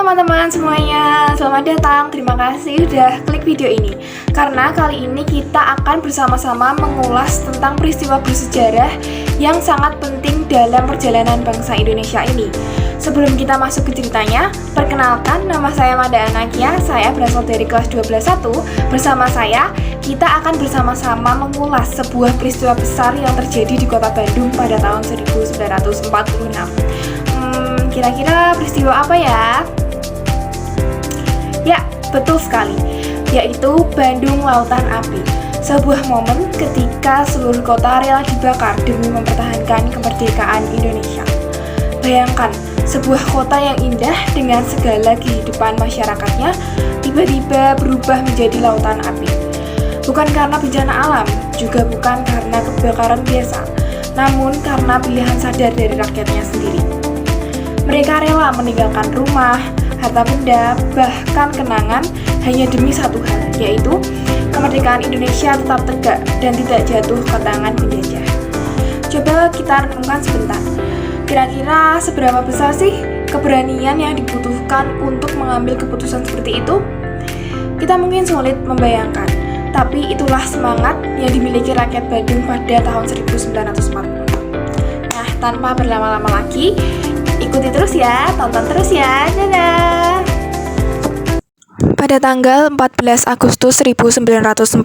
teman-teman semuanya, selamat datang. Terima kasih udah klik video ini. Karena kali ini kita akan bersama-sama mengulas tentang peristiwa bersejarah yang sangat penting dalam perjalanan bangsa Indonesia ini. Sebelum kita masuk ke ceritanya, perkenalkan, nama saya Mada Anakia. Saya berasal dari kelas 12.1. Bersama saya, kita akan bersama-sama mengulas sebuah peristiwa besar yang terjadi di kota Bandung pada tahun 1946. Kira-kira peristiwa apa ya? Ya, betul sekali, yaitu Bandung Lautan Api. Sebuah momen ketika seluruh kota rela dibakar demi mempertahankan kemerdekaan Indonesia. Bayangkan, sebuah kota yang indah dengan segala kehidupan masyarakatnya tiba-tiba berubah menjadi lautan api. Bukan karena bencana alam, juga bukan karena kebakaran biasa, namun karena pilihan sadar dari rakyatnya sendiri. Mereka rela meninggalkan rumah, harta benda, bahkan kenangan hanya demi satu hal, yaitu kemerdekaan Indonesia tetap tegak dan tidak jatuh ke tangan penjajah. Coba kita renungkan sebentar. Kira-kira seberapa besar sih keberanian yang dibutuhkan untuk mengambil keputusan seperti itu? Kita mungkin sulit membayangkan, tapi itulah semangat yang dimiliki rakyat Bandung pada tahun 1940. Nah, tanpa berlama-lama lagi, ikuti terus ya, tonton terus ya, dadah! Pada tanggal 14 Agustus 1945,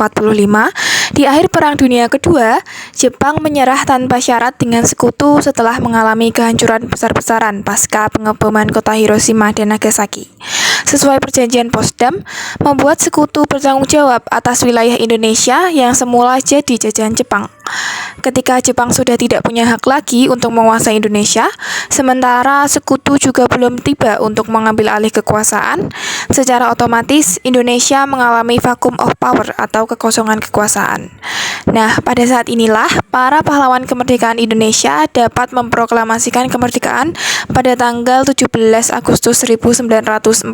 di akhir Perang Dunia Kedua, Jepang menyerah tanpa syarat dengan sekutu setelah mengalami kehancuran besar-besaran pasca pengeboman kota Hiroshima dan Nagasaki. Sesuai perjanjian Potsdam, membuat sekutu bertanggung jawab atas wilayah Indonesia yang semula jadi jajahan Jepang. Ketika Jepang sudah tidak punya hak lagi untuk menguasai Indonesia, sementara sekutu juga belum tiba untuk mengambil alih kekuasaan, secara otomatis Indonesia mengalami vacuum of power atau kekosongan kekuasaan. Nah, pada saat inilah para pahlawan kemerdekaan Indonesia dapat memproklamasikan kemerdekaan pada tanggal 17 Agustus 1945.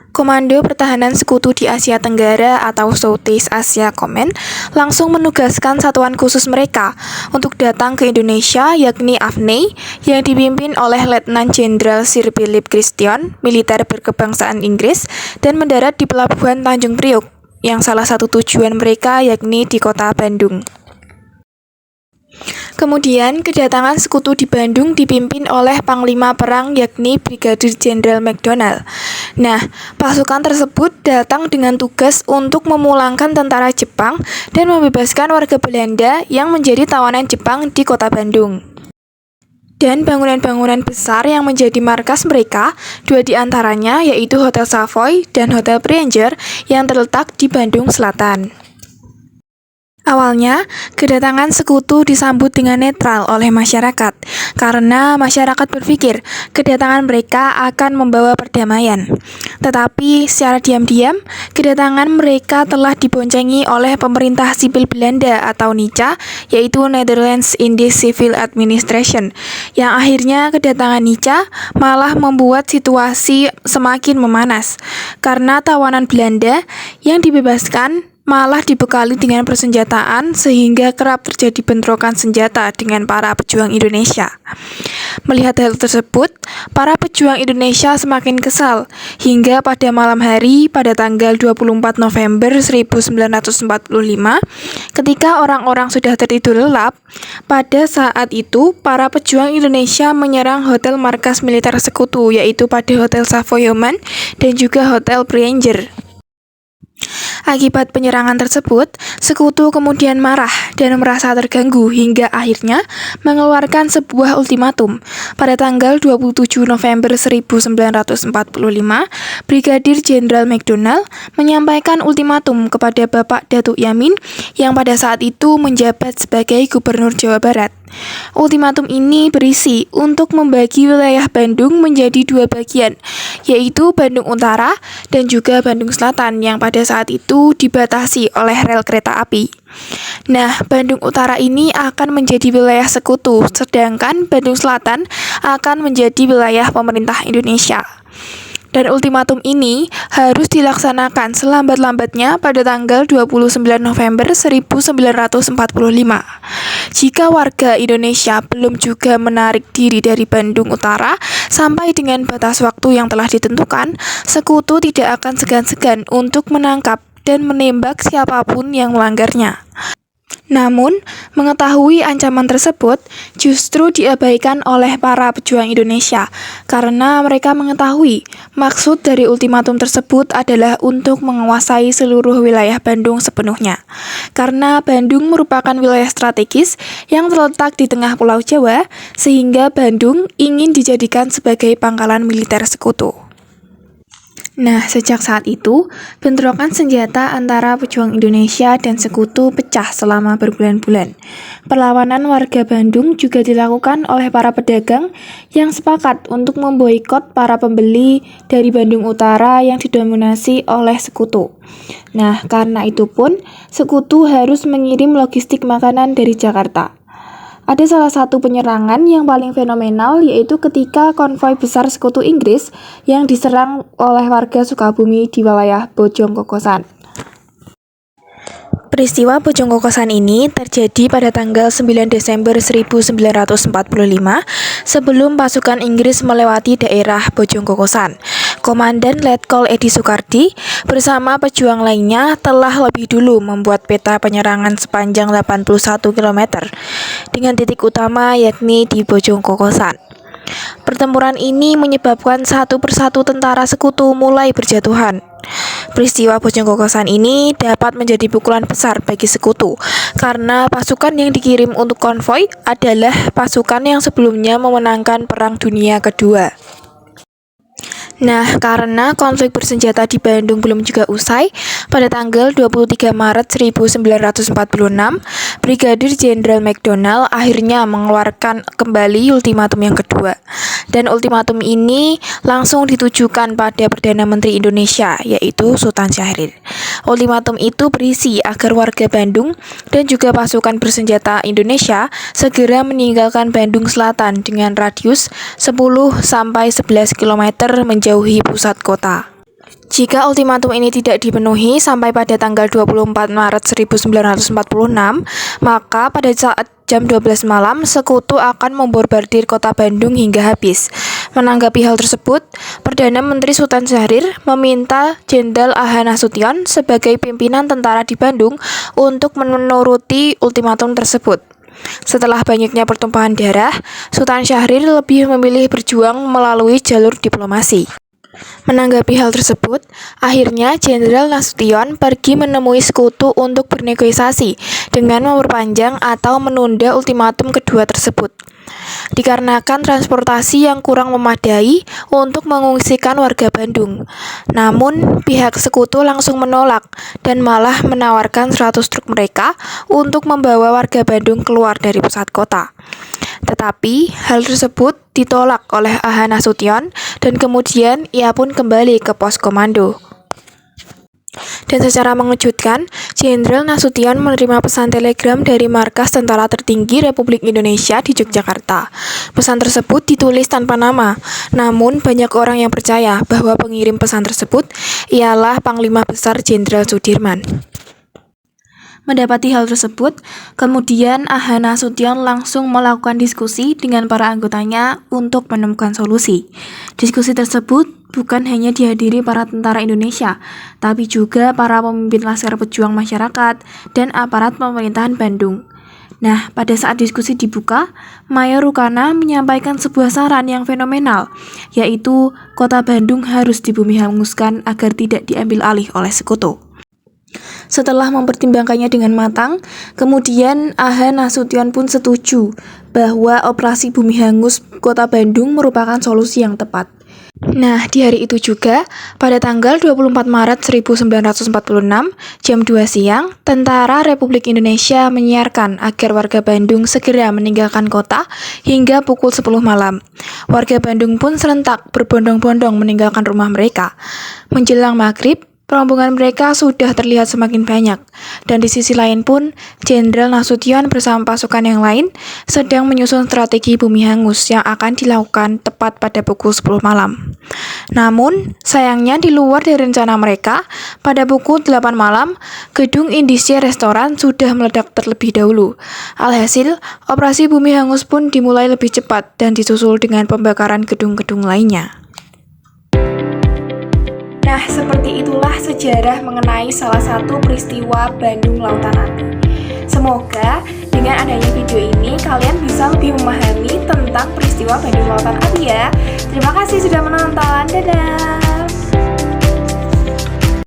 Komando Pertahanan Sekutu di Asia Tenggara atau Southeast Asia Command langsung menugaskan satuan khusus mereka untuk datang ke Indonesia, yakni AFNI, yang dipimpin oleh Letnan Jenderal Sir Philip Christian, militer berkebangsaan Inggris, dan mendarat di Pelabuhan Tanjung Priok, yang salah satu tujuan mereka yakni di kota Bandung. Kemudian, kedatangan sekutu di Bandung dipimpin oleh Panglima Perang yakni Brigadir Jenderal McDonald. Nah, pasukan tersebut datang dengan tugas untuk memulangkan tentara Jepang dan membebaskan warga Belanda yang menjadi tawanan Jepang di kota Bandung. Dan bangunan-bangunan besar yang menjadi markas mereka, dua di antaranya yaitu Hotel Savoy dan Hotel Pranger yang terletak di Bandung Selatan. Awalnya, kedatangan sekutu disambut dengan netral oleh masyarakat, karena masyarakat berpikir kedatangan mereka akan membawa perdamaian. Tetapi, secara diam-diam, kedatangan mereka telah diboncengi oleh pemerintah sipil Belanda atau NICA, yaitu Netherlands Indies Civil Administration, yang akhirnya kedatangan NICA malah membuat situasi semakin memanas, karena tawanan Belanda yang dibebaskan malah dibekali dengan persenjataan sehingga kerap terjadi bentrokan senjata dengan para pejuang Indonesia. Melihat hal tersebut, para pejuang Indonesia semakin kesal hingga pada malam hari pada tanggal 24 November 1945 ketika orang-orang sudah tertidur lelap, pada saat itu para pejuang Indonesia menyerang hotel markas militer sekutu yaitu pada Hotel Savoy dan juga Hotel Pranger. Akibat penyerangan tersebut, sekutu kemudian marah dan merasa terganggu hingga akhirnya mengeluarkan sebuah ultimatum. Pada tanggal 27 November 1945, Brigadir Jenderal McDonald menyampaikan ultimatum kepada Bapak Datuk Yamin yang pada saat itu menjabat sebagai Gubernur Jawa Barat. Ultimatum ini berisi untuk membagi wilayah Bandung menjadi dua bagian, yaitu Bandung Utara dan juga Bandung Selatan yang pada saat itu dibatasi oleh rel kereta api. Nah, Bandung Utara ini akan menjadi wilayah sekutu, sedangkan Bandung Selatan akan menjadi wilayah pemerintah Indonesia. Dan ultimatum ini harus dilaksanakan selambat-lambatnya pada tanggal 29 November 1945. Jika warga Indonesia belum juga menarik diri dari Bandung Utara sampai dengan batas waktu yang telah ditentukan, sekutu tidak akan segan-segan untuk menangkap dan menembak siapapun yang melanggarnya. Namun, mengetahui ancaman tersebut justru diabaikan oleh para pejuang Indonesia karena mereka mengetahui maksud dari ultimatum tersebut adalah untuk menguasai seluruh wilayah Bandung sepenuhnya. Karena Bandung merupakan wilayah strategis yang terletak di tengah Pulau Jawa, sehingga Bandung ingin dijadikan sebagai pangkalan militer sekutu. Nah, sejak saat itu, bentrokan senjata antara pejuang Indonesia dan sekutu pecah selama berbulan-bulan. Perlawanan warga Bandung juga dilakukan oleh para pedagang yang sepakat untuk memboikot para pembeli dari Bandung Utara yang didominasi oleh sekutu. Nah, karena itu pun, sekutu harus mengirim logistik makanan dari Jakarta. Ada salah satu penyerangan yang paling fenomenal, yaitu ketika konvoi besar sekutu Inggris yang diserang oleh warga Sukabumi di wilayah Bojong Kokosan. Peristiwa Bojong Kokosan ini terjadi pada tanggal 9 Desember 1945 sebelum pasukan Inggris melewati daerah Bojong Kokosan. Komandan Letkol Edi Sukardi bersama pejuang lainnya telah lebih dulu membuat peta penyerangan sepanjang 81 km dengan titik utama yakni di Bojong Kokosan. Pertempuran ini menyebabkan satu persatu tentara sekutu mulai berjatuhan. Peristiwa Bojong Kokosan ini dapat menjadi pukulan besar bagi sekutu karena pasukan yang dikirim untuk konvoi adalah pasukan yang sebelumnya memenangkan Perang Dunia Kedua. Nah, karena konflik bersenjata di Bandung belum juga usai, pada tanggal 23 Maret 1946, Brigadir Jenderal McDonald akhirnya mengeluarkan kembali ultimatum yang kedua. Dan ultimatum ini langsung ditujukan pada Perdana Menteri Indonesia, yaitu Sultan Syahrir. Ultimatum itu berisi agar warga Bandung dan juga pasukan bersenjata Indonesia segera meninggalkan Bandung Selatan dengan radius 10-11 km menjauhi pusat kota. Jika ultimatum ini tidak dipenuhi sampai pada tanggal 24 Maret 1946, maka pada saat jam 12 malam, sekutu akan membombardir kota Bandung hingga habis. Menanggapi hal tersebut, Perdana Menteri Sultan Syahrir meminta Jenderal A.H. Nasution sebagai pimpinan tentara di Bandung untuk menuruti ultimatum tersebut. Setelah banyaknya pertumpahan darah, Sultan Syahrir lebih memilih berjuang melalui jalur diplomasi. Menanggapi hal tersebut, akhirnya Jenderal Nasution pergi menemui sekutu untuk bernegosiasi dengan memperpanjang atau menunda ultimatum kedua tersebut. Dikarenakan transportasi yang kurang memadai untuk mengungsikan warga Bandung. Namun, pihak sekutu langsung menolak dan malah menawarkan 100 truk mereka untuk membawa warga Bandung keluar dari pusat kota. Tetapi, hal tersebut ditolak oleh A.H. Nasution dan kemudian ia pun kembali ke pos komando. Dan secara mengejutkan, Jenderal Nasution menerima pesan telegram dari markas tentara tertinggi Republik Indonesia di Yogyakarta. Pesan tersebut ditulis tanpa nama, namun banyak orang yang percaya bahwa pengirim pesan tersebut ialah Panglima Besar Jenderal Sudirman. Mendapati hal tersebut, kemudian A.H. Nasution langsung melakukan diskusi dengan para anggotanya untuk menemukan solusi. Diskusi tersebut bukan hanya dihadiri para tentara Indonesia, tapi juga para pemimpin Laskar Pejuang Masyarakat dan aparat pemerintahan Bandung. Nah, pada saat diskusi dibuka, Mayor Rukana menyampaikan sebuah saran yang fenomenal, yaitu kota Bandung harus dibumi hanguskan agar tidak diambil alih oleh sekutu. Setelah mempertimbangkannya dengan matang, kemudian A.H. Nasution pun setuju bahwa operasi bumi hangus kota Bandung merupakan solusi yang tepat. Nah, di hari itu juga, pada tanggal 24 Maret 1946, jam 2 siang, Tentara Republik Indonesia menyiarkan agar warga Bandung segera meninggalkan kota hingga pukul 10 malam. Warga Bandung pun serentak berbondong-bondong meninggalkan rumah mereka. Menjelang maghrib, rombongan mereka sudah terlihat semakin banyak. Dan di sisi lain pun, Jenderal Nasution bersama pasukan yang lain sedang menyusun strategi bumi hangus yang akan dilakukan tepat pada pukul 10 malam. Namun, sayangnya di luar dari rencana mereka, pada pukul 8 malam, gedung Indicia Restoran sudah meledak terlebih dahulu. Alhasil, operasi bumi hangus pun dimulai lebih cepat dan disusul dengan pembakaran gedung-gedung lainnya. Nah, seperti itulah sejarah mengenai salah satu peristiwa Bandung Lautan Api. Semoga dengan adanya video ini kalian bisa lebih memahami tentang peristiwa Bandung Lautan Api ya. Terima kasih sudah menonton. Dadah!